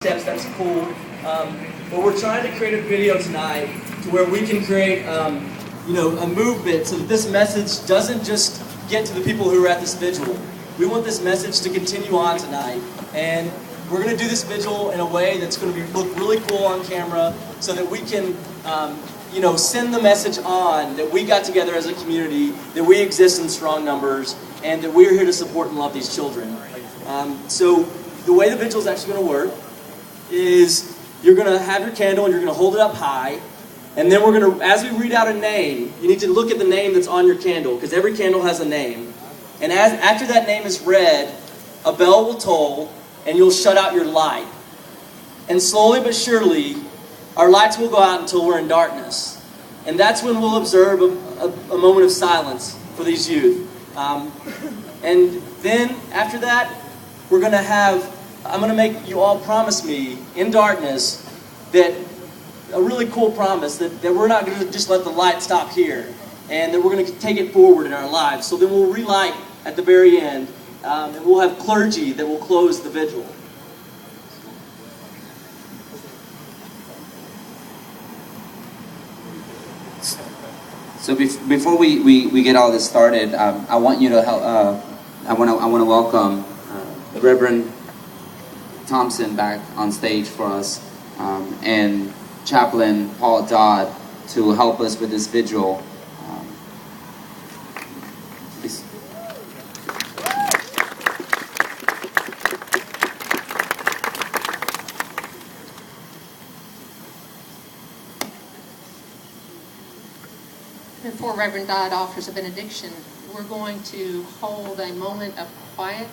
steps, that's cool. But we're trying to create a video tonight to where we can create a movement so that this message doesn't just get to the people who are at this vigil. We want this message to continue on tonight. And we're going to do this vigil in a way that's going to look really cool on camera so that we can send the message on that we got together as a community, that we exist in strong numbers, and that we're here to support and love these children. So the way the vigil is actually going to work is you're going to have your candle and you're going to hold it up high, and then we're going to, as we read out a name, you need to look at the name that's on your candle, because every candle has a name. And after that name is read, a bell will toll, and you'll shut out your light. And slowly but surely, our lights will go out until we're in darkness. And that's when we'll observe a moment of silence for these youth. And then, after that, I'm going to make you all promise me, in darkness, that a really cool promise, that we're not going to just let the light stop here, and that we're going to take it forward in our lives. So then we'll relight at the very end, and we'll have clergy that will close the vigil. So before we get all this started, I want you to help. I want to welcome Reverend Thompson back on stage for us, and Chaplain Paul Dodd to help us with this vigil. Please. Before Reverend Dodd offers a benediction, we're going to hold a moment of quiet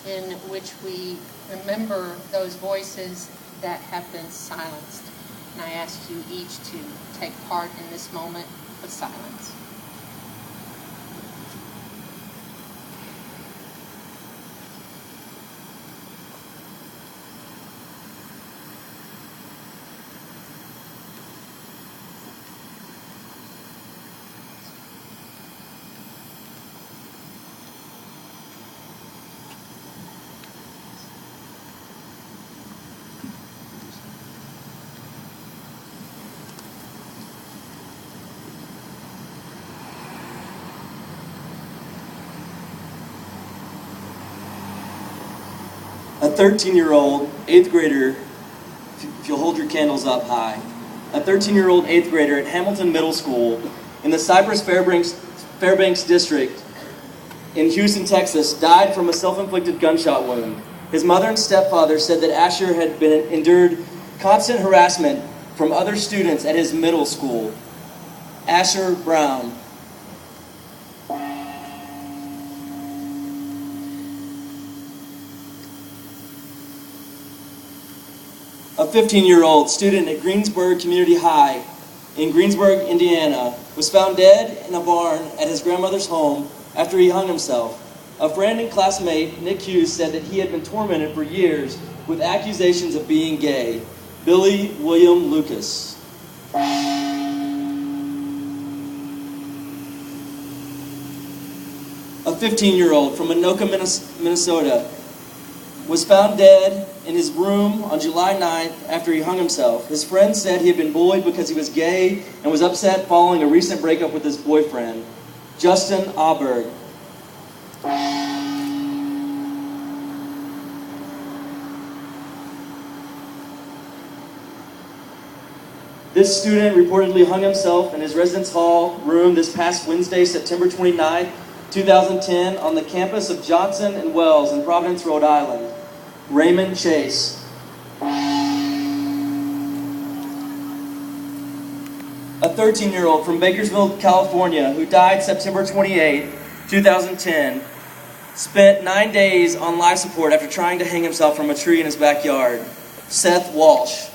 in which we remember those voices that have been silenced. And I ask you each to take part in this moment of silence. A 13-year-old 8th grader, if you'll hold your candles up high, a 13-year-old 8th grader at Hamilton Middle School in the Cypress Fairbanks district in Houston, Texas, died from a self-inflicted gunshot wound. His mother and stepfather said that Asher had endured constant harassment from other students at his middle school. Asher Brown. A 15-year-old student at Greensburg Community High in Greensburg, Indiana, was found dead in a barn at his grandmother's home after he hung himself. A friend and classmate, Nick Hughes, said that he had been tormented for years with accusations of being gay. Billy William Lucas. A 15-year-old from Anoka, Minnesota, was found dead in his room on July 9th after he hung himself. His friends said he had been bullied because he was gay and was upset following a recent breakup with his boyfriend. Justin Auberg. This student reportedly hung himself in his residence hall room this past Wednesday, September 29th, 2010, on the campus of Johnson and Wells in Providence, Rhode Island. Raymond Chase. A 13-year-old from Bakersfield, California, who died September 28, 2010, spent 9 days on life support after trying to hang himself from a tree in his backyard. Seth Walsh.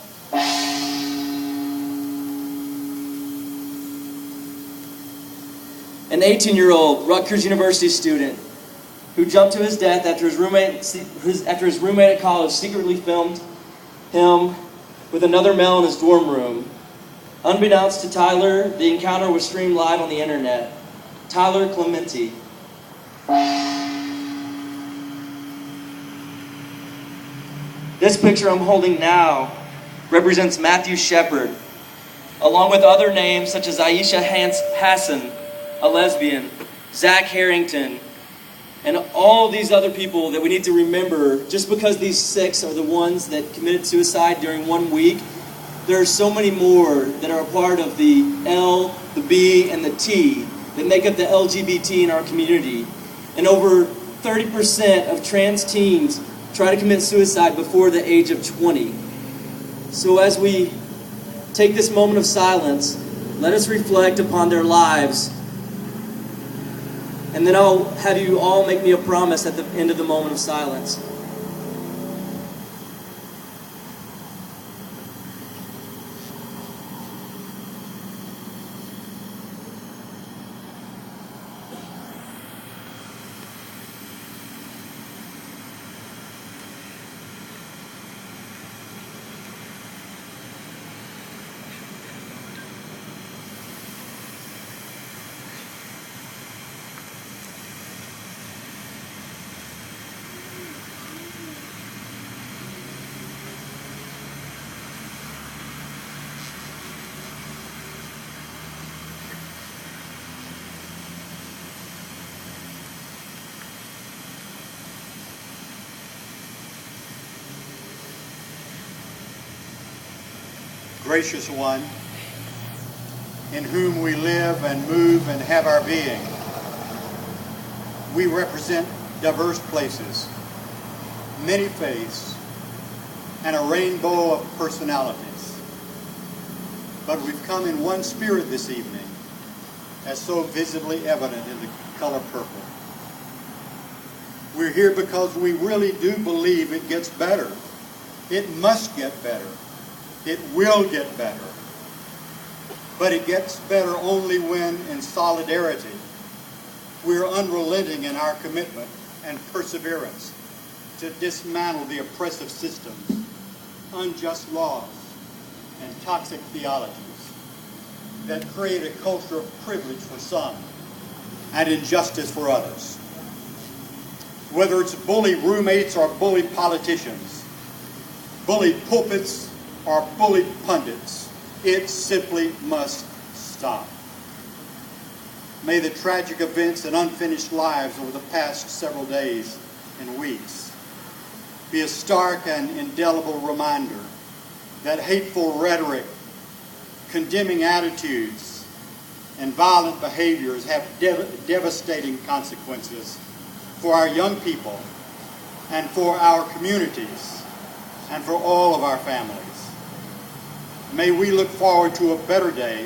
An 18-year-old Rutgers University student who jumped to his death after his roommate at college secretly filmed him with another male in his dorm room. Unbeknownst to Tyler, the encounter was streamed live on the internet. Tyler Clementi. This picture I'm holding now represents Matthew Shepard, along with other names such as Aisha Hassan, a lesbian, Zach Harrington, and all these other people that we need to remember. Just because these 6 are the ones that committed suicide during 1 week, there are so many more that are a part of the L, the B, and the T that make up the LGBT in our community. And over 30% of trans teens try to commit suicide before the age of 20. So as we take this moment of silence, let us reflect upon their lives. And then I'll have you all make me a promise at the end of the moment of silence. Gracious One, in whom we live and move and have our being. We represent diverse places, many faiths, and a rainbow of personalities. But we've come in one spirit this evening, as so visibly evident in the color purple. We're here because we really do believe it gets better. It must get better. It will get better. But it gets better only when, in solidarity, we're unrelenting in our commitment and perseverance to dismantle the oppressive systems, unjust laws, and toxic theologies that create a culture of privilege for some and injustice for others. Whether it's bully roommates or bully politicians, bully pulpits or bullied pundits, it simply must stop. May the tragic events and unfinished lives over the past several days and weeks be a stark and indelible reminder that hateful rhetoric, condemning attitudes, and violent behaviors have devastating consequences for our young people and for our communities and for all of our families. May we look forward to a better day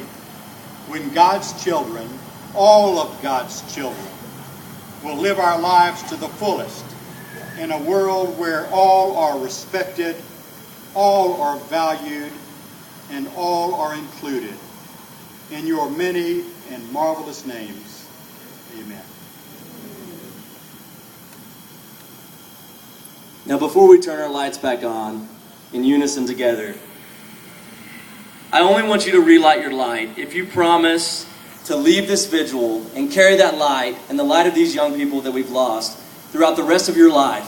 when God's children, all of God's children, will live our lives to the fullest in a world where all are respected, all are valued, and all are included. In your many and marvelous names, amen. Now, before we turn our lights back on, in unison together, I only want you to relight your light. If you promise to leave this vigil and carry that light and the light of these young people that we've lost throughout the rest of your life,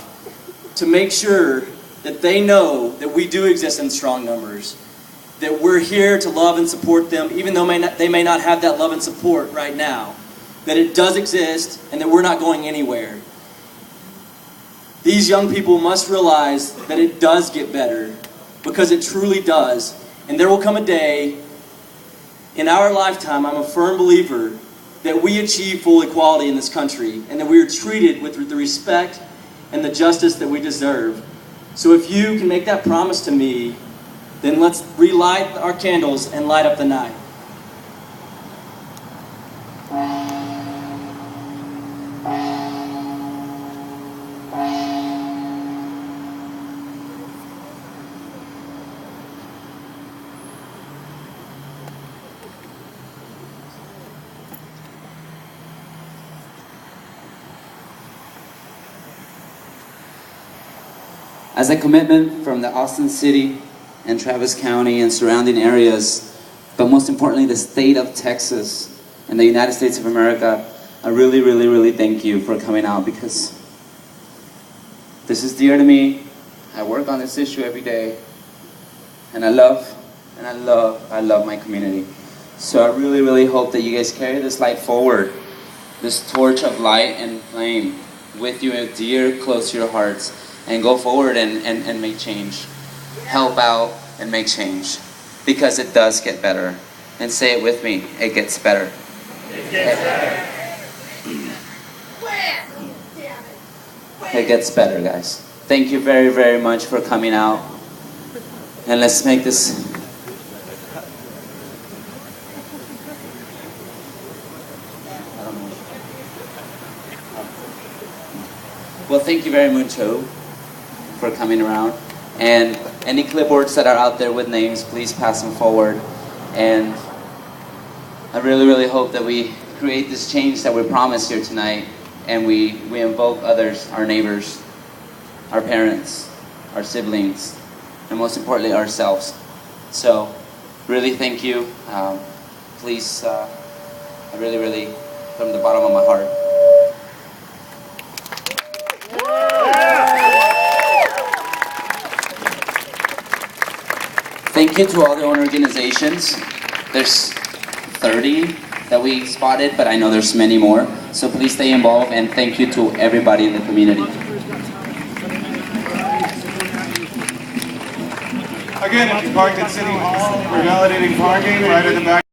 to make sure that they know that we do exist in strong numbers, that we're here to love and support them, even though they may not have that love and support right now, that it does exist and that we're not going anywhere. These young people must realize that it does get better, because it truly does. And there will come a day in our lifetime, I'm a firm believer, that we achieve full equality in this country and that we are treated with the respect and the justice that we deserve. So if you can make that promise to me, then let's relight our candles and light up the night. As a commitment from the Austin City and Travis County and surrounding areas, but most importantly the state of Texas and the United States of America, I really, really, really thank you for coming out, because this is dear to me I work on this issue every day, and I love my community. So I really, really hope that you guys carry this light forward, this torch of light and flame with you dear, close to your hearts, and go forward and make change. Help out and make change, because it does get better. And say it with me, it gets better. It gets better. It gets better, guys. Thank you very, very much for coming out. And let's make this. Well, thank you very much, Joe, for coming around. And any clipboards that are out there with names, please pass them forward. And I really, really hope that we create this change that we promised here tonight, and we invoke others, our neighbors, our parents, our siblings, and most importantly, ourselves. So, really thank you. Please, I really, really, from the bottom of my heart. Thank you to all the owner organizations. There's 30 that we spotted, but I know there's many more. So please stay involved, and thank you to everybody in the community. Again, if you parked at City Hall, we're validating parking right at the back.